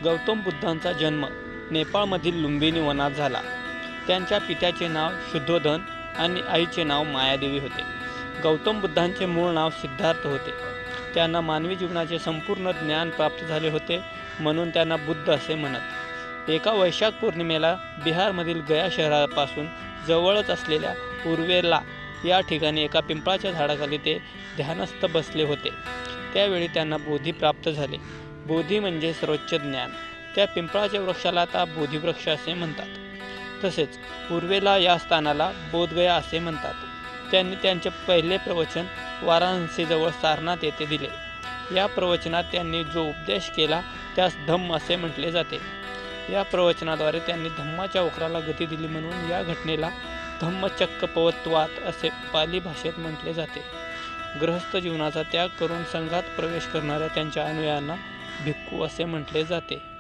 गौतम बुद्धांचा जन्म नेपाळमधील लुंबिनी वनात झाला. त्यांच्या पित्याचे नाव शुद्धोधन आणि आईचे नाव मायादेवी होते. गौतम बुद्धांचे मूळ नाव सिद्धार्थ होते. त्यांना मानवी जीवनाचे संपूर्ण ज्ञान प्राप्त झाले होते, म्हणून त्यांना बुद्ध असे म्हणत. एका वैशाख पौर्णिमेला बिहारमधील गया शहरापासून जवळच असलेल्या उर्वेला या ठिकाणी एका पिंपळाच्या झाडाखाली ते ध्यानस्थ बसले होते. त्यावेळी त्यांना बोधी प्राप्त झाले. बोधी म्हणजे सर्वोच्च ज्ञान. त्या पिंपळाच्या वृक्षाला आता बोधिवृक्ष असे म्हणतात. तसेच उर्वेला या स्थानाला बोधगया असे म्हणतात. त्यांनी त्यांचे पहिले प्रवचन वाराणसीजवळ सारनाथ येथे दिले. या प्रवचनात त्यांनी जो उपदेश केला त्यास धम्म असे म्हटले जाते. या प्रवचनाद्वारे त्यांनी धम्माच्या वक्राला गती दिली, म्हणून या घटनेला धम्मचक्कपवत्वात असे पाली भाषेत म्हटले जाते. गृहस्थ जीवनाचा त्याग करून संघात प्रवेश करणाऱ्या त्यांच्या अनुयायांना भिक्खू असे म्हटले जाते.